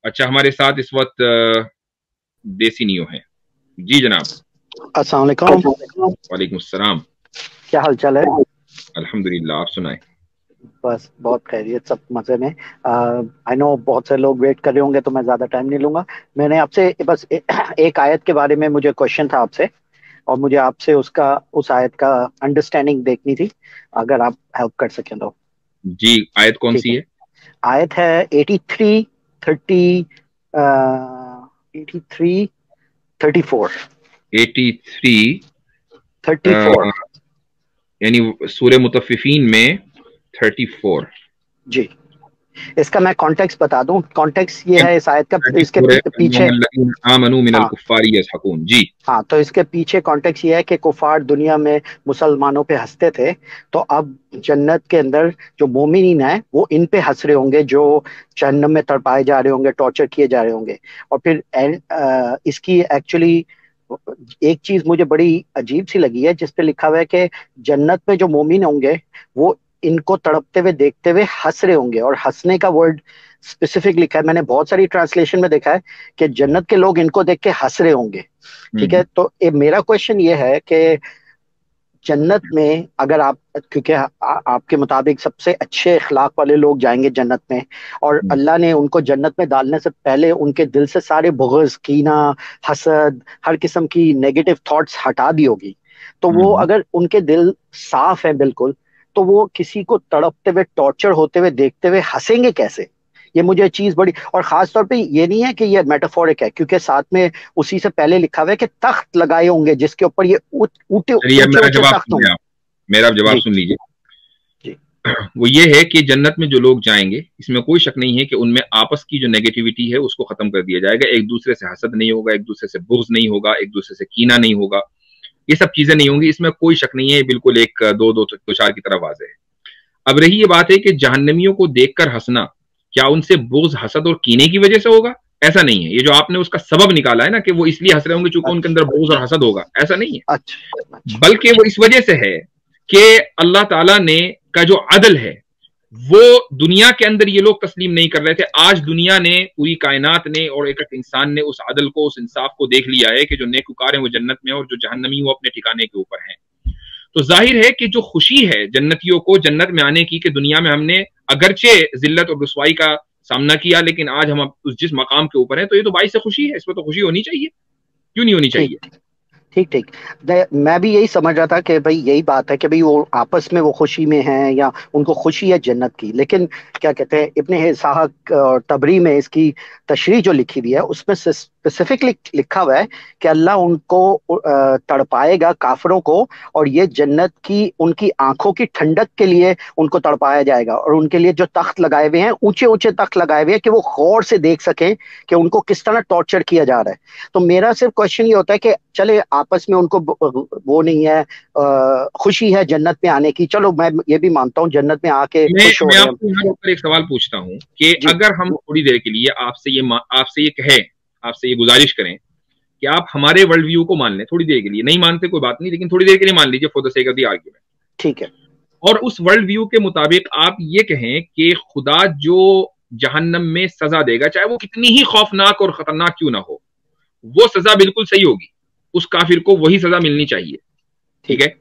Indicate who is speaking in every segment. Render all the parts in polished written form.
Speaker 1: अच्छा, हमारे साथ इस वक्त देसी नियो है। जी जनाब।
Speaker 2: अस्सलाम वालेकुम।
Speaker 1: वालेकुम अस्सलाम।
Speaker 2: क्या हाल चाल है?
Speaker 1: अल्हम्दुलिल्लाह, आप सुनाएं।
Speaker 2: बस बहुत खैरियत, सब मजे में। आई नो बहुत से लोग वेट कर रहे होंगे, तो मैं ज्यादा टाइम नहीं लूंगा। मैंने आपसे बस एक आयत के बारे में मुझे क्वेश्चन था आपसे, और मुझे आपसे उसका उस आयत का अंडरस्टैंडिंग देखनी थी, अगर आप हेल्प कर सकें तो।
Speaker 1: जी, आयत कौन
Speaker 2: ठीक
Speaker 1: सी
Speaker 2: है।
Speaker 1: है?
Speaker 2: आयत है 83, 30, 83, 34।
Speaker 1: 83।
Speaker 2: 34।
Speaker 1: यानी सूरह मुतफ्फिफीन में 34।
Speaker 2: जी। इसका मैं कॉन्टेक्स्ट बता दूं। कॉन्टेक्स्ट ये है इस आयत का, इसके
Speaker 1: 34 है,
Speaker 2: पीछे।
Speaker 1: आमनू मिनल
Speaker 2: हाँ।
Speaker 1: कुफ्फारी यज़हकून। जी।
Speaker 2: हाँ, तो इसके पीछे कॉन्टेक्स्ट ये है कि कुफार दुनिया में मुसलमानों पे हंसते थे, तो अब जन्नत के अंदर जो मोमिनीन है वो इन पे हंस रहे होंगे, जो जहन्नम में तड़पाए जा रहे होंगे, टॉर्चर किए जा रहे होंगे। और फिर इसकी एक्चुअली एक चीज मुझे बड़ी अजीब सी लगी है, जिस पे लिखा हुआ है कि जन्नत में जो मोमिन होंगे वो इनको तड़पते हुए देखते हुए हंस रहे होंगे। और हंसने का वर्ड स्पेसिफिक लिखा है, मैंने बहुत सारी ट्रांसलेशन में देखा है कि जन्नत के लोग इनको देख के हंस रहे होंगे। ठीक है,
Speaker 1: हम्म।
Speaker 2: तो मेरा क्वेश्चन ये है कि जन्नत में अगर आप, क्योंकि आपके मुताबिक सबसे अच्छे इखलाक वाले लोग जाएंगे जन्नत में, और
Speaker 1: हम्म।
Speaker 2: अल्लाह ने उनको जन्नत में डालने से पहले उनके दिल से सारे बुग़्ज़, कीना, हसद, हर किस्म की नेगेटिव थॉट्स हटा दी होगी। तो वो
Speaker 1: हम्म।
Speaker 2: अगर उनके दिल साफ है बिल्कुल, तो वो किसी को तड़पते हुए, टॉर्चर होते हुए देखते हुए हंसेंगे कैसे? ये मुझे चीज बड़ी, और खास तौर पे ये नहीं है कि ये मेटाफोरिक है, क्योंकि साथ में उसी से पहले लिखा हुआ है कि तख्त लगाए होंगे जिसके ऊपर ये ऊंचे
Speaker 1: चलिए, अब
Speaker 2: ऊंचे
Speaker 1: मेरा
Speaker 2: ऊंचे
Speaker 1: जवाब
Speaker 2: तख्त
Speaker 1: सुनिए
Speaker 2: होंगे।
Speaker 1: आप। मेरा जवाब
Speaker 2: जी।
Speaker 1: सुन लीजिए।
Speaker 2: जी।
Speaker 1: वो ये है कि जन्नत में जो लोग जाएंगे, इसमें कोई शक नहीं है कि उनमें आपस की जो नेगेटिविटी है उसको खत्म कर दिया जाएगा। एक दूसरे से हसद नहीं होगा, एक दूसरे से बुग़्ज़ नहीं होगा, एक दूसरे से कीना नहीं होगा। ये सब चीजें नहीं होंगी, इसमें कोई शक नहीं है। बिल्कुल एक दो दो दो चार की तरह वाज़ेह है। अब रही ये बात है कि जहन्नमियों को देखकर हंसना, क्या उनसे बुग़्ज़, हसद और कीने की वजह से होगा? ऐसा नहीं है। ये जो आपने उसका सबब निकाला है ना कि वो इसलिए हंस रहे होंगे चूंकि उनके अंदर
Speaker 2: अच्छा,
Speaker 1: बुग़्ज़ और हसद होगा, ऐसा नहीं है।
Speaker 2: अच्छा, अच्छा।
Speaker 1: बल्कि वो इस वजह से है कि अल्लाह ताला ने का जो अदल है वो दुनिया के अंदर ये लोग तस्लीम नहीं कर रहे थे। आज दुनिया ने, पूरी कायनात ने और एक एक इंसान ने उस अदल को, उस इंसाफ को देख लिया है कि जो नेकुकार हैं वो जन्नत में, और जो जहन्नमी वो अपने ठिकाने के ऊपर हैं। तो जाहिर है कि जो खुशी है जन्नतियों को जन्नत में आने की, कि दुनिया में हमने अगरचे जिल्लत और रुसवाई का सामना किया, लेकिन आज हम उस जिस मकाम के ऊपर हैं, तो ये तो बाइस से खुशी है। इसमें तो खुशी होनी चाहिए। क्यों नहीं होनी
Speaker 2: ठीक,
Speaker 1: चाहिए?
Speaker 2: ठीक, ठीक। मैं भी यही समझ रहा था कि भाई यही बात है कि भाई वो आपस में वो खुशी में हैं, या उनको खुशी है जन्नत की। लेकिन क्या कहते हैं, इब्ने इस्हाक और तबरी में इसकी तशरीह जो लिखी हुई है उसमें स्पेसिफिकली लिखा हुआ है कि अल्लाह उनको तड़पाएगा, काफिरों को, और ये जन्नत की उनकी आंखों की ठंडक के लिए उनको तड़पाया जाएगा। और उनके लिए जो तख्त लगाए हुए हैं, ऊंचे ऊंचे तख्त लगाए हुए हैं, कि वो गौर से देख सकें कि उनको किस तरह टॉर्चर किया जा रहा है। तो मेरा सिर्फ क्वेश्चन ये होता है कि चले आपस में उनको वो नहीं है, खुशी है जन्नत में आने की, चलो मैं ये भी मानता हूँ जन्नत में आके खुश हो
Speaker 1: मैं
Speaker 2: रहे हैं।
Speaker 1: आपको यहाँ रोक कर एक सवाल पूछता हूँ कि
Speaker 2: जी।
Speaker 1: अगर हम थोड़ी देर के लिए आपसे ये कहें, आपसे ये गुजारिश करें कि आप हमारे वर्ल्ड व्यू को मान लें थोड़ी देर के लिए, नहीं मानते कोई बात नहीं, लेकिन थोड़ी देर के लिए मान लीजिए for the sake of the argument.
Speaker 2: ठीक है।
Speaker 1: और उस वर्ल्ड व्यू के मुताबिक आप ये कहें कि खुदा जो जहन्नम में सजा देगा, चाहे वो कितनी ही खौफनाक और खतरनाक क्यों ना हो, वो सजा बिल्कुल सही होगी। उस काफिर को वही सजा मिलनी चाहिए। ठीक
Speaker 2: ठीक।
Speaker 1: है।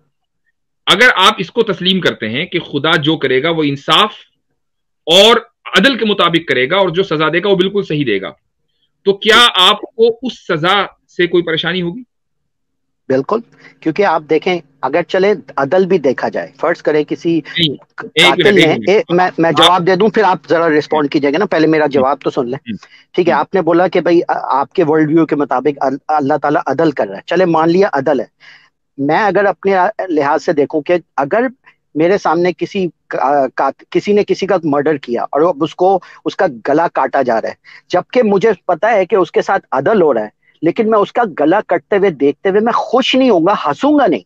Speaker 1: अगर आप इसको तस्लीम करते हैं कि खुदा जो करेगा वो इंसाफ और अदल के मुताबिक करेगा, और जो सजा देगा वो बिल्कुल सही देगा, तो क्या
Speaker 2: ठीक।
Speaker 1: आपको उस सजा से कोई परेशानी होगी?
Speaker 2: बिल्कुल। क्योंकि आप देखें, अगर चले अदल भी देखा जाए, फर्ज करें किसी
Speaker 1: नहीं, एक मिनट
Speaker 2: कातिल
Speaker 1: एक
Speaker 2: ने,
Speaker 1: मिनट।
Speaker 2: मैं
Speaker 1: आप
Speaker 2: जवाब दे दूं फिर आप जरा रिस्पॉन्ड कीजिएगा ना, पहले मेरा
Speaker 1: हम्म,
Speaker 2: जवाब तो सुन लें।
Speaker 1: हम्म,
Speaker 2: ठीक है,
Speaker 1: हम्म,
Speaker 2: आपने बोला कि भाई आपके वर्ल्ड व्यू के मुताबिक अल्लाह ताला अदल कर रहा है, चले मान लिया अदल है। मैं अगर अपने लिहाज से देखूं कि अगर मेरे सामने किसी ने किसी का मर्डर किया और अब उसको, उसका गला काटा जा रहा है, जबकि मुझे पता है कि उसके साथ अदल हो रहा है, लेकिन मैं उसका गला कटते हुए देखते हुए मैं खुश नहीं होऊंगा, हंसूंगा नहीं।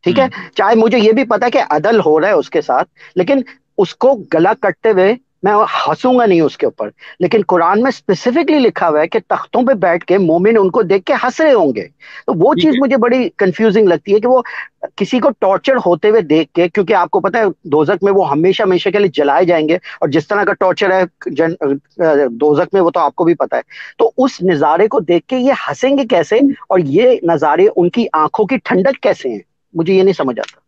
Speaker 2: ठीक है।
Speaker 1: हम्म,
Speaker 2: चाहे मुझे ये भी पता है कि अदल हो रहा है उसके साथ, लेकिन उसको गला कटते हुए मैं हंसूंगा नहीं उसके ऊपर। लेकिन कुरान में स्पेसिफिकली लिखा हुआ है कि तख्तों पे बैठ के मोमिन उनको देख के हंस रहे होंगे। तो वो
Speaker 1: ठीक
Speaker 2: चीज
Speaker 1: है।
Speaker 2: मुझे बड़ी कंफ्यूजिंग लगती है कि वो किसी को टॉर्चर होते हुए देख के, क्योंकि आपको पता है दोजक में वो हमेशा हमेशा के लिए जलाए जाएंगे, और जिस तरह का टॉर्चर है दोजक में वो तो आपको भी पता है। तो उस नज़ारे को देख के ये हंसेंगे कैसे, और ये नज़ारे उनकी आंखों की ठंडक कैसे हैं, मुझे ये नहीं समझ आता।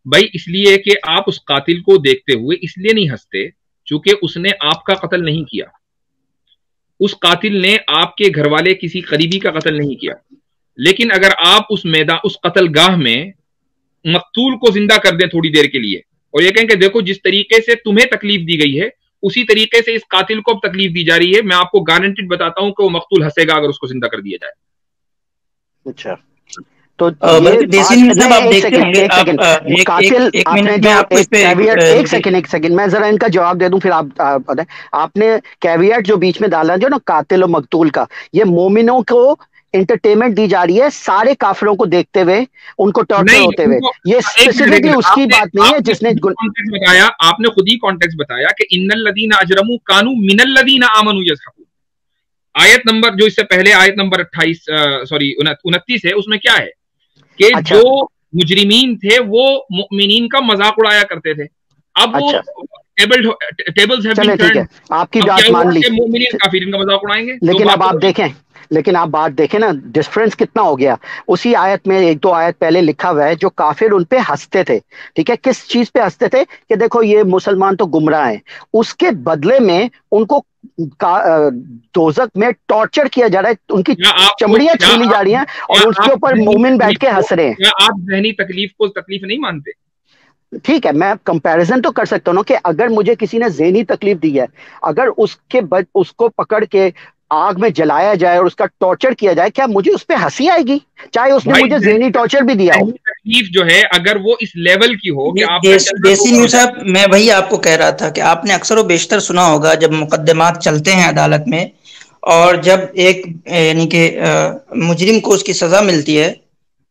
Speaker 1: भाई इसलिए कि आप उस कातिल को देखते हुए इसलिए नहीं हंसते क्योंकि उसने आपका कत्ल नहीं किया, उस कातिल ने आपके घर वाले किसी करीबी का कत्ल नहीं किया। लेकिन अगर आप उस मैदान, उस कत्लगाह में मकतूल को जिंदा कर दें थोड़ी देर के लिए और ये कहें कि देखो जिस तरीके से तुम्हें तकलीफ दी गई है उसी तरीके से इस कातिल को अब तकलीफ दी जा रही है, मैं आपको गारंटेड बताता हूं कि वो मकतूल हंसेगा अगर उसको जिंदा कर दिया जाए।
Speaker 2: अच्छा, तो ये
Speaker 3: बल्कि देसी
Speaker 2: बात
Speaker 3: न्यूज़ साहब आप
Speaker 2: नहीं, एक
Speaker 3: देखते
Speaker 2: सेकंड
Speaker 3: होंगे
Speaker 2: एक
Speaker 3: आप,
Speaker 2: सेकंड
Speaker 3: एक
Speaker 2: कातिल
Speaker 3: एक एक
Speaker 2: आपने
Speaker 3: मिनट
Speaker 2: जो
Speaker 3: में आपको इस
Speaker 2: एक
Speaker 3: पे
Speaker 2: कैवियट, एक सेकंड मैं जरा इनका जवाब दे दूं फिर आप बताएं। आपने कैवियट जो बीच में डाला जो ना कातिल और मकतूल का, ये मोमिनों को एंटरटेनमेंट दी जा रही है सारे काफिरों को देखते हुए, उनको टॉर्चर
Speaker 1: नहीं
Speaker 2: होते हुए।
Speaker 1: उनको,
Speaker 2: ये
Speaker 1: एक मिनट एक
Speaker 2: स्पेसिफिकली
Speaker 1: मिनट,
Speaker 2: उसकी
Speaker 1: आपने
Speaker 2: बात नहीं है
Speaker 1: आपने
Speaker 2: जिसने
Speaker 1: खुद ही कॉन्टेक्स्ट बताया, आपने खुद ही कॉन्टेक्स्ट बताया कि इन्नल लदीना अजरमू कानू मिनल लदीना आमनू यज़हकून। आयत नंबर जो इससे पहले आयत नंबर 28 सॉरी 29 है, उसमें क्या है कि
Speaker 2: अच्छा
Speaker 1: जो मुजरिमीन थे वो मुमिनीन का मजाक उड़ाया करते थे। अब वो
Speaker 2: अच्छा,
Speaker 1: टेबल्स हैव बीन
Speaker 2: चले ठीक
Speaker 1: टर्न्ड।
Speaker 2: है, आपकी
Speaker 1: अब
Speaker 2: बात
Speaker 1: क्या हुआ
Speaker 2: मान ली।
Speaker 1: कि मुमिनीन काफिरीन का मजाक उड़ाएंगे, दो
Speaker 2: लेकिन
Speaker 1: बात
Speaker 2: अब
Speaker 1: तो
Speaker 2: आप
Speaker 1: बनी।
Speaker 2: देखें, लेकिन आप बात देखें ना, डिफरेंस कितना हो गया। उसी आयत में एक दो आयत पहले लिखा हुआ है जो काफिर उन पे हंसते थे, ठीक है, किस चीज पे हंसते थे कि देखो ये मुसलमान तो गुमराह हैं, उसके बदले में उनको दोजक में टॉर्चर किया जा रहा है, उनकी
Speaker 1: क्या आपको
Speaker 2: चमड़ियां छीली जा रही हैं
Speaker 1: क्या
Speaker 2: और उसके
Speaker 1: आप
Speaker 2: ऊपर
Speaker 1: जहनी
Speaker 2: मोमिन बैठ
Speaker 1: तकलीफ
Speaker 2: के
Speaker 1: को,
Speaker 2: हंस रहे हैं।
Speaker 1: क्या आप जहनी तकलीफ को तकलीफ नहीं मानते?
Speaker 2: ठीक है, मैं कंपैरिजन तो कर सकता हूँ ना कि अगर मुझे किसी ने ज़हनी तकलीफ दी है, अगर उसको पकड़ के आग में जलाया जाए और उसका टॉर्चर किया जाए, क्या मुझे उस पर हंसी आएगी, चाहे उसने
Speaker 1: भाई
Speaker 2: मुझे
Speaker 1: जहनी
Speaker 2: ज़हनी टॉर्चर भी दिया हो।
Speaker 1: जहनी तकलीफ जो है अगर वो इस लेवल की हो कि
Speaker 3: ये
Speaker 1: आपका चलना
Speaker 3: देसी
Speaker 1: धोखा हो
Speaker 3: न्यूज़
Speaker 1: जाए।
Speaker 3: साहब, मैं वही आपको कह रहा था कि आपने अक्सर व बेशतर सुना होगा जब मुकदमात चलते हैं अदालत में, और जब एक यानी कि मुजरिम को उसकी सजा मिलती है,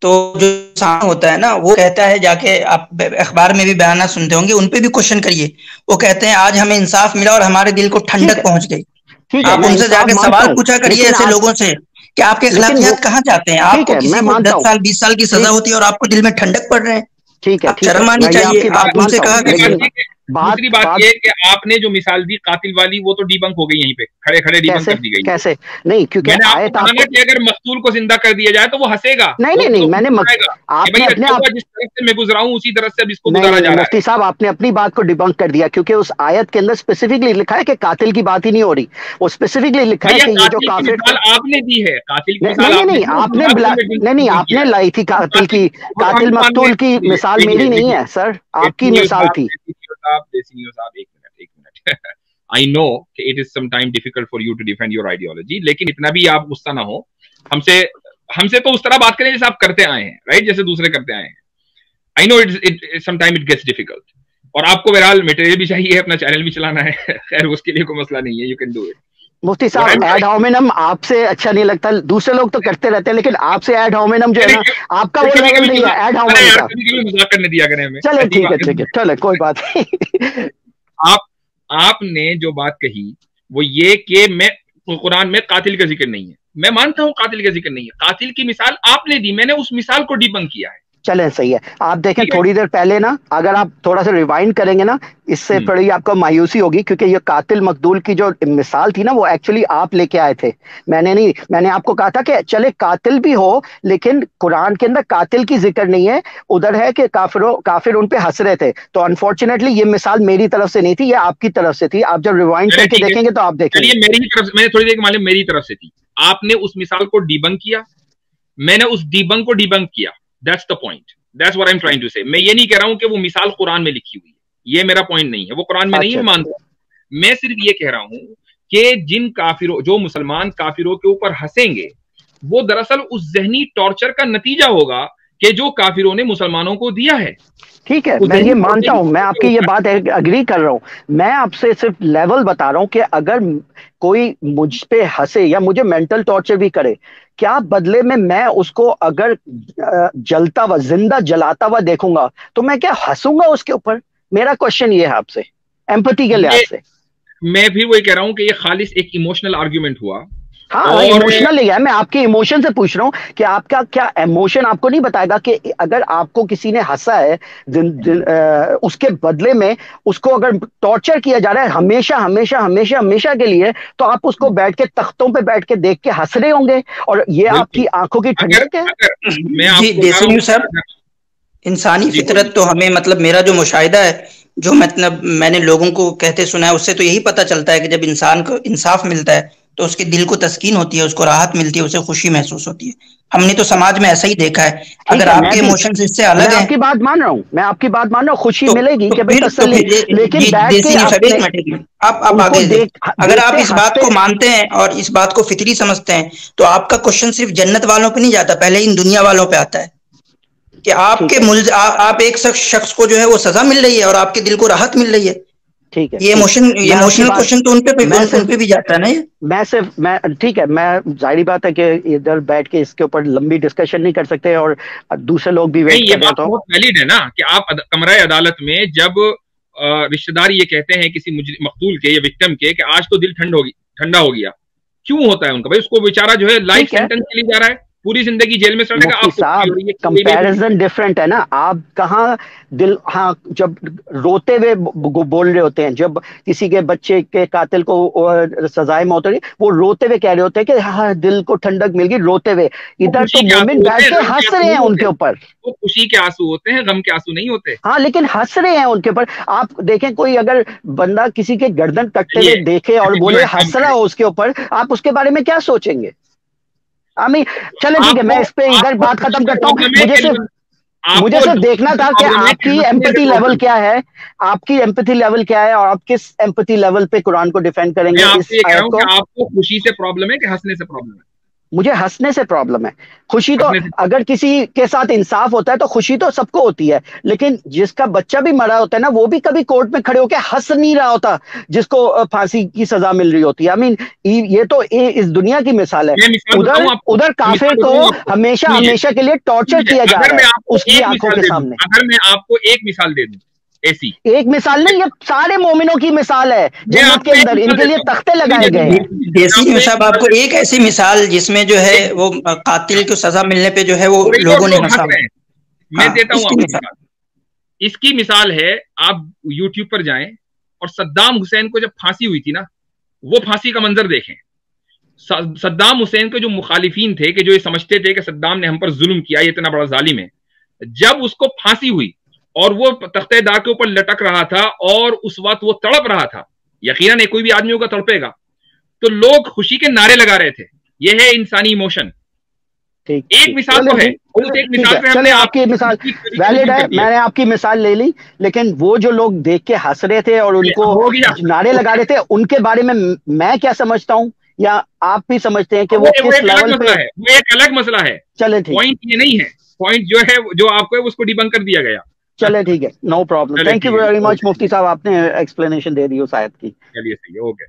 Speaker 3: तो जो इंसान होता है ना वो कहता है, जाके आप अखबार में भी बयाना सुनते होंगे, उन पे भी क्वेश्चन करिए, वो कहते हैं आज हमें इंसाफ मिला और हमारे दिल को
Speaker 2: ठीक
Speaker 3: ठंडक
Speaker 2: है,
Speaker 3: पहुंच गई।
Speaker 2: ठीक है,
Speaker 3: आप
Speaker 2: मैं
Speaker 3: उनसे
Speaker 2: इंसाफ
Speaker 3: जाके
Speaker 2: मानता
Speaker 3: सवाल
Speaker 2: हूँ,
Speaker 3: पूछा करिए
Speaker 2: लेकिन
Speaker 3: ऐसे
Speaker 2: आप,
Speaker 3: लोगों से कि आपके
Speaker 2: लेकिन वो,
Speaker 3: अखलाकियात कहाँ जाते हैं।
Speaker 2: ठीक
Speaker 3: आपको
Speaker 2: है मैं
Speaker 3: किसी को
Speaker 2: मानता
Speaker 3: 10
Speaker 2: हूँ,
Speaker 3: साल 20 साल की सजा
Speaker 2: ठीक,
Speaker 3: होती है और आपको दिल में ठंडक पड़ रहे हैं।
Speaker 2: ठीक है,
Speaker 3: आप
Speaker 2: ठीक है,
Speaker 3: शर्म आनी
Speaker 2: मैं ये
Speaker 3: चाहिए।
Speaker 2: आपकी बात
Speaker 3: आप उनसे
Speaker 2: मानता हूँ,
Speaker 3: कहा
Speaker 1: दूसरी बात
Speaker 3: करिए।
Speaker 2: लेकिन
Speaker 1: ये कि
Speaker 2: बात
Speaker 1: दूसरी बात
Speaker 2: बात
Speaker 1: ये कि आपने जो मिसाल दी कातिल वाली वो तो डिबंक हो गई, यहीं पे खड़े खड़े डिबंक
Speaker 2: कैसे
Speaker 1: कर दी गई है।
Speaker 2: कैसे नहीं, क्योंकि
Speaker 1: मैंने आपको
Speaker 2: आयत
Speaker 1: कहा ना
Speaker 2: आपको,
Speaker 1: कि अगर मकतूल को जिंदा कर दिया जाए तो वो हंसेगा,
Speaker 2: नहीं
Speaker 1: वो
Speaker 2: नहीं नहीं,
Speaker 1: तो मुस्कुराएगा कि
Speaker 2: आपने
Speaker 1: भाई
Speaker 2: अपने
Speaker 1: अच्छा
Speaker 2: आप,
Speaker 1: हुआ जिस तरह से मैं गुजरा हूं उसी तरह से अब इसको
Speaker 2: नहीं
Speaker 1: गुजारा
Speaker 2: नहीं नहीं
Speaker 1: जा रहा है।
Speaker 2: मुफ्ती साहब, आपने अपनी बात को डिबंक कर दिया, क्योंकि उस आयत के अंदर स्पेसिफिकली लिखा है कि कातिल की बात ही नहीं हो रही। वो स्पेसिफिकली लिखा है
Speaker 1: भैया
Speaker 2: कि ये जो
Speaker 1: कातिल की
Speaker 2: काफिर,
Speaker 1: मिसाल आपने दी है, कातिल की
Speaker 2: नहीं
Speaker 1: मिसाल
Speaker 2: नहीं
Speaker 1: आपने
Speaker 2: नहीं,
Speaker 1: दी है,
Speaker 2: आपने
Speaker 1: आपने में
Speaker 2: नहीं नहीं,
Speaker 1: डिबंक
Speaker 2: आपने
Speaker 1: किया है।
Speaker 2: लाई थी
Speaker 1: वो
Speaker 2: कातिल
Speaker 1: कातिल
Speaker 2: की,
Speaker 1: वो तो हम
Speaker 2: कातिल
Speaker 1: मान
Speaker 2: मकतूल की
Speaker 1: रहे हैं।
Speaker 2: मिसाल मेरी नहीं है सर, आपकी मिसाल थी।
Speaker 1: देसी न्यूज़ साहब एक मिनट एक मिनट आई नो कि it is some time difficult for you to defend your ideology, लेकिन इतना भी आप गुस्सा ना हो हमसे। हमसे तो उस तरह बात करें जैसे आप करते आए हैं, राइट, जैसे दूसरे करते आए हैं। I know it some time it gets difficult, और आपको बहरहाल मटेरियल भी चाहिए, अपना चैनल भी चलाना है खैर उसके लिए कोई मसला नहीं है, you can do it.
Speaker 2: Mufti
Speaker 1: what I
Speaker 2: साहब,
Speaker 1: एम
Speaker 2: एड होमिनम आपसे अच्छा नहीं लगता, दूसरे लोग तो करते रहते हैं, लेकिन आपसे एड होमिनम जो है ना, आपका वो
Speaker 1: कभी
Speaker 2: लेवल
Speaker 1: कभी
Speaker 2: नहीं है एड
Speaker 1: अरे
Speaker 2: होमिनम
Speaker 1: यार
Speaker 2: का।
Speaker 1: कभी कभी मजाक करने दिया करें हमें,
Speaker 2: चले
Speaker 1: ऐसी
Speaker 2: ठीक है,
Speaker 1: बात
Speaker 2: ठीक है,
Speaker 1: नहीं।
Speaker 2: चले कोई बात नहीं।
Speaker 1: आप आपने जो बात कही वो ये कि मैं कुरान में कातिल का जिक्र नहीं है, मैं मानता हूं कातिल का जिक्र नहीं है, कातिल की मिसाल आपने दी, मैंने उस मिसाल को डिबंक किया है।
Speaker 2: चलें सही है, आप देखें
Speaker 1: ठीक है।
Speaker 2: थोड़ी देर पहले ना, अगर आप थोड़ा सा रिवाइंड करेंगे ना, इससे थोड़ी आपको मायूसी होगी, क्योंकि ये कातिल मकदूल की जो मिसाल थी ना, वो एक्चुअली आप लेके आए थे, मैंने नहीं। मैंने आपको कहा था कि चले कातिल भी हो, लेकिन कुरान के अंदर कातिल की जिक्र नहीं है, उधर है कि काफिर उन पे हंस रहे थे। तो अनफॉर्चुनेटली ये मिसाल मेरी तरफ से नहीं थी, ये आपकी तरफ से थी। आप जब रिवाइंड
Speaker 1: चलिए
Speaker 2: करके
Speaker 1: ठीक है,
Speaker 2: देखेंगे तो आप देखेंगे।
Speaker 1: चलिए मेरी ही तरफ से, मैंने थोड़ी देर मालूम मेरी तरफ से थी, आपने उस मिसाल को डिबंक किया, मैंने उस डिबंक को डिबंक किया। That's the point, that's what I am trying to say. मैं ये नहीं कह रहा हूं कि वो मिसाल कुरान में लिखी हुई है, ये मेरा पॉइंट नहीं है, वो कुरान में नहीं है,
Speaker 2: अच्छा
Speaker 1: मैं मानता हूं। मैं सिर्फ ये कह रहा हूं कि जिन काफिरों, जो मुसलमान काफिरों के ऊपर हंसेंगे, वो दरअसल उस जहनी टॉर्चर का नतीजा होगा कि जो काफिरों ने मुसलमानों को दिया है।
Speaker 2: ठीक है,
Speaker 1: उस
Speaker 2: मैं ये
Speaker 1: जहनी
Speaker 2: मानता हूं, मैं आपकी ये
Speaker 1: टॉर्चर
Speaker 2: बात अग्री कर रहा हूं। मैं आपसे सिर्फ लेवल बता रहा हूं कि अगर कोई मुझ पे हंसे या मुझे मेंटल टॉर्चर भी करे, क्या बदले में मैं उसको अगर जलता हुआ, जिंदा जलाता हुआ देखूंगा, तो मैं क्या हंसूंगा उसके ऊपर? मेरा क्वेश्चन ये है आपसे, एम्पैथी के लिहाज
Speaker 1: ये
Speaker 2: से।
Speaker 1: मैं फिर वही कह रहा हूं कि ये खालिस एक इमोशनल आर्ग्यूमेंट हुआ।
Speaker 2: हाँ, इमोशनल ही है। मैं आपके इमोशन से पूछ रहा हूँ कि आपका क्या इमोशन आपको नहीं बताएगा कि अगर आपको किसी ने हंसा है उसके बदले में उसको अगर टॉर्चर किया जा रहा है हमेशा हमेशा हमेशा हमेशा के लिए, तो आप उसको बैठ के तख्तों पे बैठ के देख के हंस रहे होंगे, और ये आपकी आंखों की ठंडक है।
Speaker 3: जी देसी सर, इंसानी फितरत तो हमें, मतलब मेरा जो मुशाहिदा है, जो मतलब मैंने लोगों को कहते सुना है, उससे तो यही पता चलता है कि जब इंसान को इंसाफ मिलता है तो उसके दिल को तस्कीन होती है, उसको राहत मिलती है, उसे खुशी महसूस होती है। हमने तो समाज में ऐसा ही देखा है। अगर आपके इमोशंस इससे अलग हैं,
Speaker 2: आपकी बात मान रहा हूँ, मैं आपकी बात मान रहा हूँ, खुशी मिलेगी कि भाई तसल्ली, लेकिन
Speaker 3: आप आगे, अगर आप इस बात को मानते हैं और इस बात को फितरी समझते हैं, तो आपका क्वेश्चन सिर्फ जन्नत वालों पे नहीं जाता, पहले इन दुनिया वालों पे आता है कि आपके आप एक शख्स को जो है वो सजा मिल रही है और आपके दिल को राहत मिल रही है।
Speaker 2: ठीक है,
Speaker 3: ये इमोशनल क्वेश्चन तो उन पे भी जाता है ना। ये
Speaker 2: मैं ठीक है, मैं जाहिर बात है कि इधर बैठ के इसके ऊपर लंबी डिस्कशन नहीं कर सकते और दूसरे लोग भी वेट कर रहे हैं। तो
Speaker 1: बहुत वैलिड है ना कि आप कमरा अदालत में जब रिश्तेदार ये कहते हैं किसी मकतूल के या विक्टिम के कि आज तो दिल ठंडा हो गया, क्यों होता है उनका? भाई उसको बेचारा जो है लाइफ सेंटेंस के लिए जा रहा है, पूरी जिंदगी जेल में सड़ेगा।
Speaker 2: कंपैरिजन डिफरेंट है ना। आप कहाँ दिल, हाँ, जब रोते हुए बोल रहे होते हैं, जब किसी के बच्चे के कातिल को सजाए मौत हो रही, वो रोते हुए कह रहे होते हैं कि हाँ दिल को ठंडक मिल गई, रोते हुए। इधर तो मोमिन बैठ के हंस रहे हैं उनके ऊपर।
Speaker 1: वो खुशी के आंसू होते हैं, गम के आंसू नहीं होते।
Speaker 2: हाँ, लेकिन हंस रहे हैं उनके ऊपर। आप देखें, कोई अगर बंदा किसी के गर्दन कटते हुए देखे और बोले हंस रहा हो उसके ऊपर, आप उसके बारे में क्या सोचेंगे? चलो ठीक है, मैं इस पे इधर बात खत्म करता हूँ। मुझे सिर्फ देखना था कि आपकी एम्पैथी लेवल क्या है, आपकी एम्पैथी लेवल क्या है, और आप किस एम्पैथी लेवल पे कुरान को डिफेंड करेंगे। इस आयत को
Speaker 1: आपको खुशी से प्रॉब्लम है कि हंसने से प्रॉब्लम है?
Speaker 2: मुझे हंसने से प्रॉब्लम है। खुशी तो अगर किसी के साथ इंसाफ होता है तो खुशी तो सबको होती है, लेकिन जिसका बच्चा भी मरा होता है ना, वो भी कभी कोर्ट में खड़े होकर हंस नहीं रहा होता जिसको फांसी की सजा मिल रही होती है। ये तो इस दुनिया की मिसाल है। उधर काफिर को हमेशा हमेशा के लिए टॉर्चर किया जा रहा है उसकी आंखों के सामने।
Speaker 1: अगर मैं आपको एक मिसाल दे दूं, ऐसी
Speaker 2: एक मिसाल नहीं, ये सारे मोमिनों की मिसाल है जन्नत के अंदर, इनके लिए तख्ते लगाए गए हैं।
Speaker 3: देसी साहब, आपको एक ऐसी मिसाल जिसमें जो है वो कातिल को सजा मिलने पे जो है वो लोगों ने हंसा।
Speaker 1: मैं देता हूं आपको मिसाल। इसकी मिसाल है, आप यूट्यूब पर जाएं और सद्दाम हुसैन को जब फांसी हुई थी ना, वो फांसी का मंजर देखें। सद्दाम हुसैन के जो मुखालिफिन थे, कि जो ये समझते थे कि सद्दाम ने हम पर जुल्म किया, ये इतना बड़ा जालिम है, जब उसको फांसी हुई और वो तख्तेदार के ऊपर लटक रहा था और उस वक्त वो तड़प रहा था, यकीनन कोई भी आदमी होगा तड़पेगा, तो लोग खुशी के नारे लगा रहे थे। ये है इंसानी इमोशन। एक मिसाल तो है, एक मिसाल पे हमने
Speaker 2: आपकी मिसाल वैलिड है, मैंने आपकी मिसाल ले ली, लेकिन वो जो लोग देख के हंस रहे थे और उनको नारे लगा रहे थे, उनके बारे में मैं क्या समझता हूँ, या आप भी समझते हैं कि वो किस लेवल पे है?
Speaker 1: वो एक अलग मसला है।
Speaker 2: चले ठीक,
Speaker 1: पॉइंट ये नहीं है, पॉइंट जो है, जो आपको है उसको डिबंक कर दिया गया।
Speaker 2: चले ठीक है, no problem. Thank you very much मुफ्ती साहब, आपने एक्सप्लेनेशन दे दी उस आयत की।
Speaker 1: चलिए सही है, ओके।